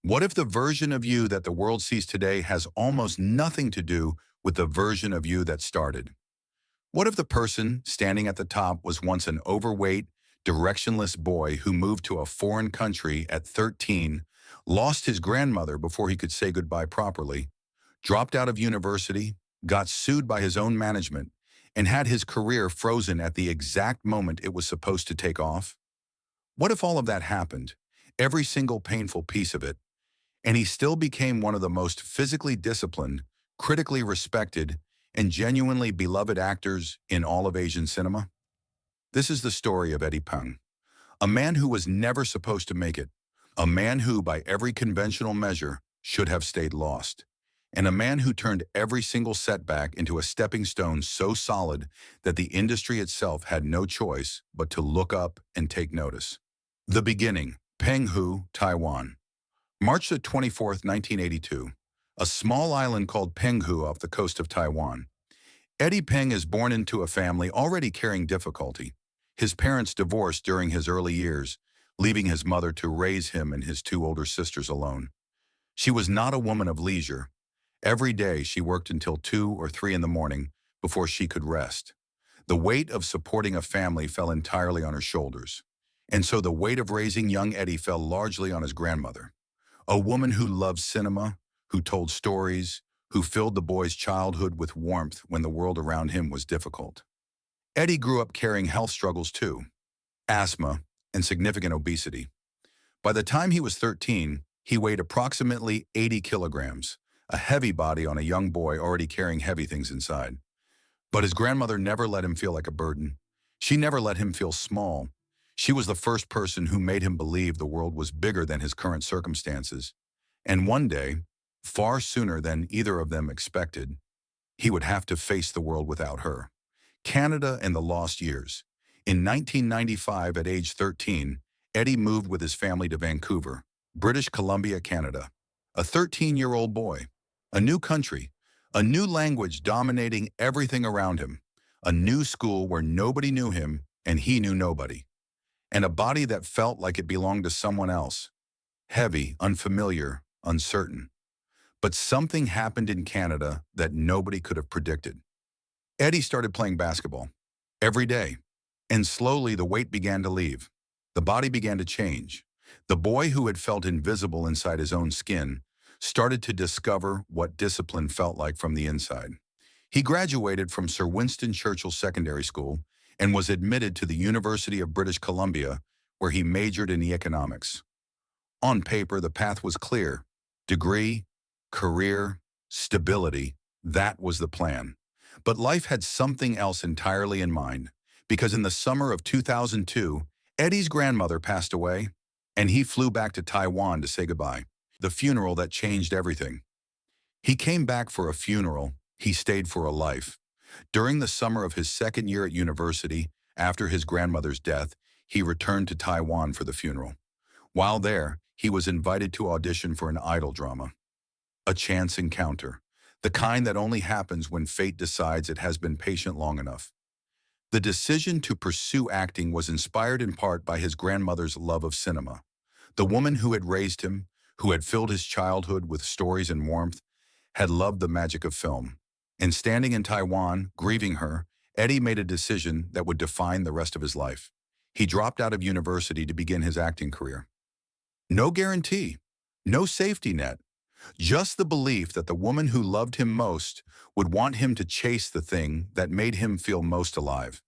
What if the version of you that the world sees today has almost nothing to do with the version of you that started? What if the person standing at the top was once an overweight, directionless boy who moved to a foreign country at 13, lost his grandmother before he could say goodbye properly, dropped out of university, got sued by his own management, and had his career frozen at the exact moment it was supposed to take off? What if all of that happened, every single painful piece of it, and he still became one of the most physically disciplined, critically respected, and genuinely beloved actors in all of Asian cinema? This is the story of Eddie Peng, a man who was never supposed to make it, a man who, by every conventional measure, should have stayed lost, and a man who turned every single setback into a stepping stone so solid that the industry itself had no choice but to look up and take notice. The beginning, Penghu, Taiwan. March the 24th, 1982. A small island called Penghu off the coast of Taiwan. Eddie Peng is born into a family already carrying difficulty. His parents divorced during his early years, leaving his mother to raise him and his two older sisters alone. She was not a woman of leisure. Every day she worked until 2 or 3 in the morning before she could rest. The weight of supporting a family fell entirely on her shoulders. And so the weight of raising young Eddie fell largely on his grandmother. A woman who loved cinema, who told stories, who filled the boy's childhood with warmth when the world around him was difficult. Eddie grew up carrying health struggles too, asthma and significant obesity. By the time he was 13, he weighed approximately 80 kilograms, a heavy body on a young boy already carrying heavy things inside. But his grandmother never let him feel like a burden. She never let him feel small. She was the first person who made him believe the world was bigger than his current circumstances. And one day, far sooner than either of them expected, he would have to face the world without her. Canada and the lost years. In 1995, at age 13, Eddie moved with his family to Vancouver, British Columbia, Canada. A 13-year-old boy. A new country. A new language dominating everything around him. A new school where nobody knew him and he knew nobody. And a body that felt like it belonged to someone else. Heavy, unfamiliar, uncertain. But something happened in Canada that nobody could have predicted. Eddie started playing basketball every day, and slowly the weight began to leave. The body began to change. The boy who had felt invisible inside his own skin started to discover what discipline felt like from the inside. He graduated from Sir Winston Churchill Secondary School and was admitted to the University of British Columbia, where he majored in economics. On paper, the path was clear. Degree, career, stability, that was the plan. But life had something else entirely in mind, because in the summer of 2002, Eddie's grandmother passed away, and he flew back to Taiwan to say goodbye. The funeral that changed everything. He came back for a funeral, he stayed for a life. During the summer of his second year at university, after his grandmother's death, he returned to Taiwan for the funeral. While there, he was invited to audition for an idol drama. A chance encounter, the kind that only happens when fate decides it has been patient long enough. The decision to pursue acting was inspired in part by his grandmother's love of cinema. The woman who had raised him, who had filled his childhood with stories and warmth, had loved the magic of film. And standing in Taiwan, grieving her, Eddie made a decision that would define the rest of his life. He dropped out of university to begin his acting career. No guarantee, no safety net, just the belief that the woman who loved him most would want him to chase the thing that made him feel most alive.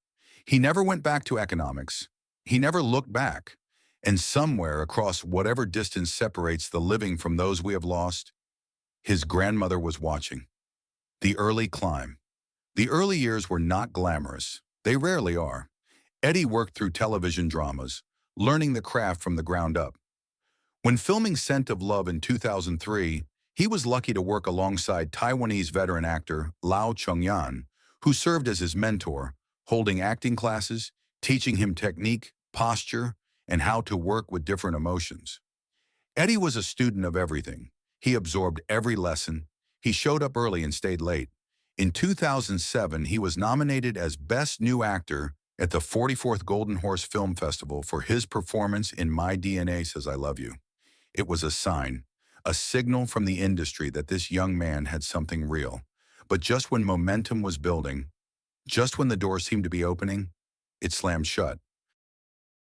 He never went back to economics. He never looked back. And somewhere across whatever distance separates the living from those we have lost, his grandmother was watching. The early climb. The early years were not glamorous. They rarely are. Eddie worked through television dramas, learning the craft from the ground up. When filming Scent of Love in 2003, he was lucky to work alongside Taiwanese veteran actor Lau Chongyan, who served as his mentor, holding acting classes, teaching him technique, posture, and how to work with different emotions. Eddie was a student of everything. He absorbed every lesson. He showed up early and stayed late. In 2007, he was nominated as Best New Actor at the 44th Golden Horse Film Festival for his performance in My DNA Says I Love You. It was a sign. a signal from the industry that this young man had something real. But just when momentum was building, just when the door seemed to be opening, it slammed shut.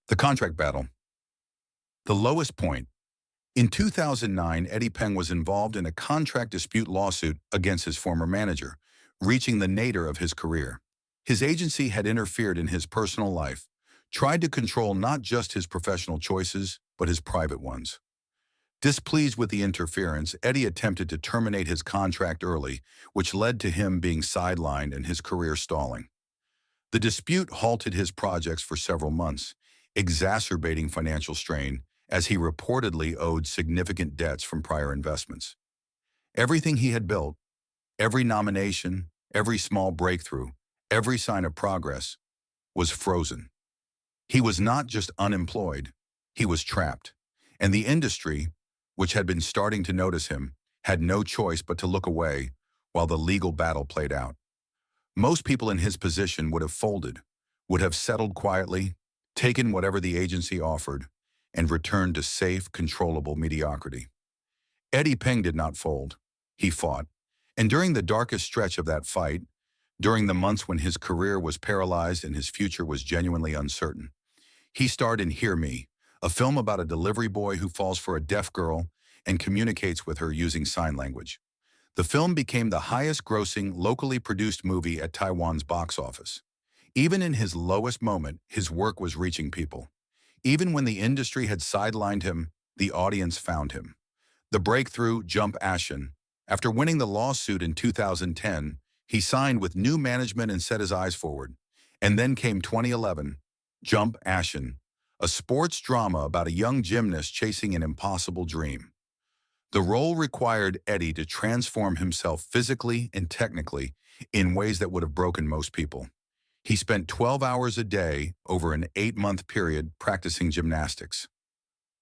The contract battle. The lowest point. In 2009, Eddie Peng was involved in a contract dispute lawsuit against his former manager, reaching the nadir of his career. His agency had interfered in his personal life, tried to control not just his professional choices, but his private ones. Displeased with the interference, Eddie attempted to terminate his contract early, which led to him being sidelined and his career stalling. The dispute halted his projects for several months, exacerbating financial strain as he reportedly owed significant debts from prior investments. Everything he had built, every nomination, every small breakthrough, every sign of progress, was frozen. He was not just unemployed, he was trapped. And the industry, which had been starting to notice him, had no choice but to look away while the legal battle played out. Most people in his position would have folded, would have settled quietly, taken whatever the agency offered, and returned to safe, controllable mediocrity. Eddie Peng did not fold. He fought. And during the darkest stretch of that fight, during the months when his career was paralyzed and his future was genuinely uncertain, he starred in Hear Me, a film about a delivery boy who falls for a deaf girl and communicates with her using sign language. The film became the highest-grossing, locally produced movie at Taiwan's box office. Even in his lowest moment, his work was reaching people. Even when the industry had sidelined him, the audience found him. The breakthrough, Jump Ashin. After winning the lawsuit in 2010, he signed with new management and set his eyes forward. And then came 2011, Jump Ashin, a sports drama about a young gymnast chasing an impossible dream. The role required Eddie to transform himself physically and technically in ways that would have broken most people. He spent 12 hours a day over an 8-month period practicing gymnastics.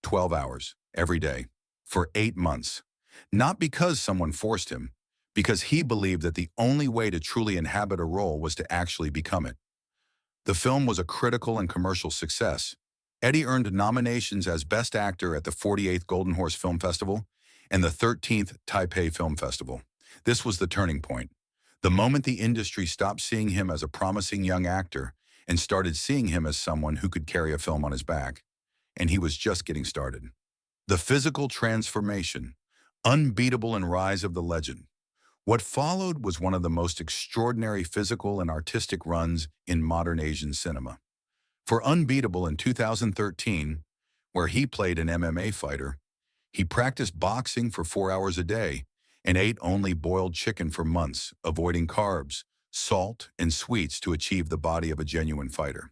12 hours every day for 8 months. Not because someone forced him, because he believed that the only way to truly inhabit a role was to actually become it. The film was a critical and commercial success. Eddie earned nominations as Best Actor at the 48th Golden Horse Film Festival and the 13th Taipei Film Festival. This was the turning point. The moment the industry stopped seeing him as a promising young actor and started seeing him as someone who could carry a film on his back. And he was just getting started. The physical transformation, Unbeatable and Rise of the Legend. What followed was one of the most extraordinary physical and artistic runs in modern Asian cinema. For Unbeatable in 2013, where he played an MMA fighter, he practiced boxing for 4 hours a day and ate only boiled chicken for months, avoiding carbs, salt, and sweets to achieve the body of a genuine fighter.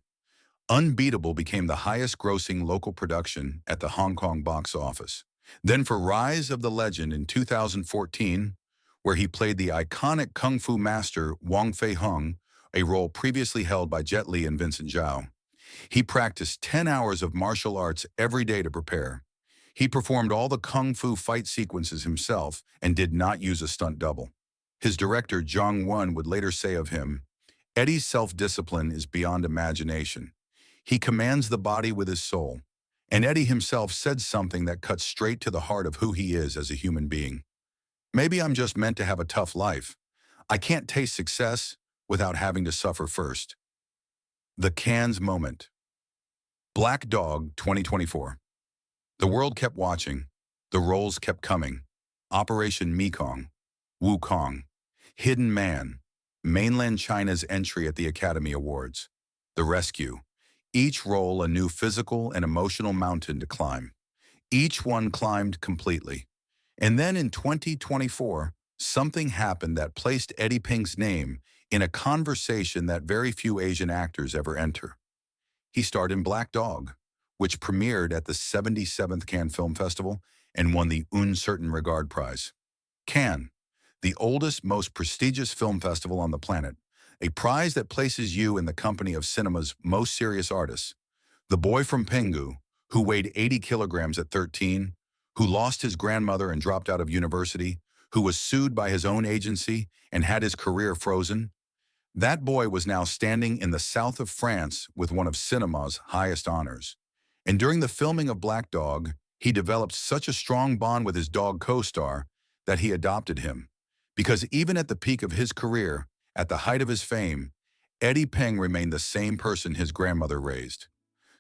Unbeatable became the highest-grossing local production at the Hong Kong box office. Then for Rise of the Legend in 2014, where he played the iconic kung fu master Wong Fei-hung, a role previously held by Jet Li and Vincent Zhao. He practiced 10 hours of martial arts every day to prepare. He performed all the kung fu fight sequences himself and did not use a stunt double. His director, Zhang Wen, would later say of him, "Eddie's self-discipline is beyond imagination. He commands the body with his soul." And Eddie himself said something that cuts straight to the heart of who he is as a human being. "Maybe I'm just meant to have a tough life. I can't taste success without having to suffer first." The Cannes moment. Black Dog 2024. The world kept watching. The roles kept coming. Operation Mekong, Wukong, Hidden Man, Mainland China's entry at the Academy Awards, The Rescue. Each role a new physical and emotional mountain to climb. Each one climbed completely. And then in 2024, something happened that placed Eddie Peng's name in a conversation that very few Asian actors ever enter. He starred in Black Dog, which premiered at the 77th Cannes Film Festival and won the Un Certain Regard Prize. Cannes, the oldest, most prestigious film festival on the planet, a prize that places you in the company of cinema's most serious artists. The boy from Penghu, who weighed 80 kilograms at 13, who lost his grandmother and dropped out of university, who was sued by his own agency and had his career frozen. That boy was now standing in the south of France with one of cinema's highest honors. And during the filming of Black Dog, He developed such a strong bond with his dog co-star that he adopted him. Because even at the peak of his career, at the height of his fame, Eddie Peng remained the same person his grandmother raised.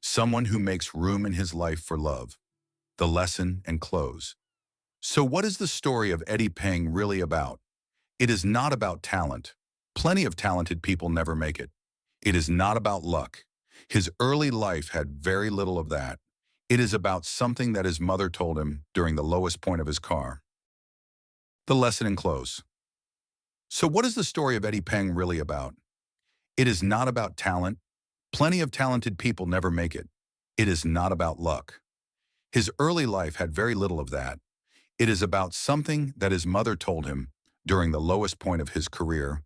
Someone who makes room in his life for love. The lesson and close. So what is the story of Eddie Peng really about? It is not about talent. Plenty of talented people never make it. It is not about luck. His early life had very little of that. It is about something that his mother told him during the lowest point of his car. The lesson and close. So what is the story of Eddie Peng really about? It is not about talent. Plenty of talented people never make it. It is not about luck. His early life had very little of that. It is about something that his mother told him during the lowest point of his career,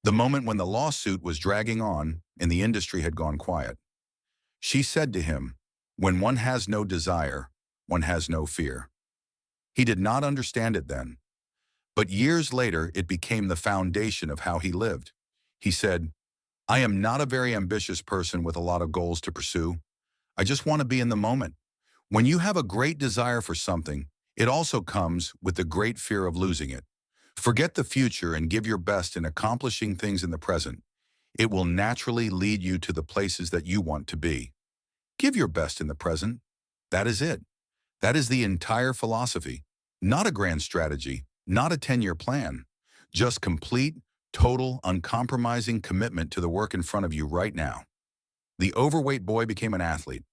the moment when the lawsuit was dragging on and the industry had gone quiet. She said to him, "When one has no desire, one has no fear." He did not understand it then, but years later it became the foundation of how he lived. He said, "I am not a very ambitious person with a lot of goals to pursue. I just want to be in the moment." When you have a great desire for something, it also comes with the great fear of losing it. Forget the future and give your best in accomplishing things in the present. It will naturally lead you to the places that you want to be. Give your best in the present. That is it. That is the entire philosophy. Not a grand strategy, not a 10-year plan. Just complete, total, uncompromising commitment to the work in front of you right now. The overweight boy became an athlete.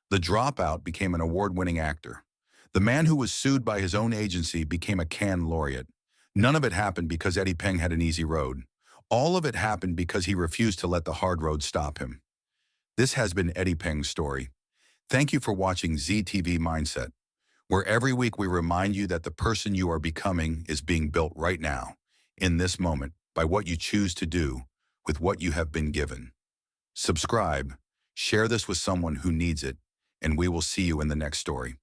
The dropout became an award-winning actor. The man who was sued by his own agency became a Cannes laureate. None of it happened because Eddie Peng had an easy road. All of it happened because he refused to let the hard road stop him. This has been Eddie Peng's story. Thank you for watching ZTV Mindset, where every week we remind you that the person you are becoming is being built right now, in this moment, by what you choose to do with what you have been given. Subscribe, share this with someone who needs it, and we will see you in the next story.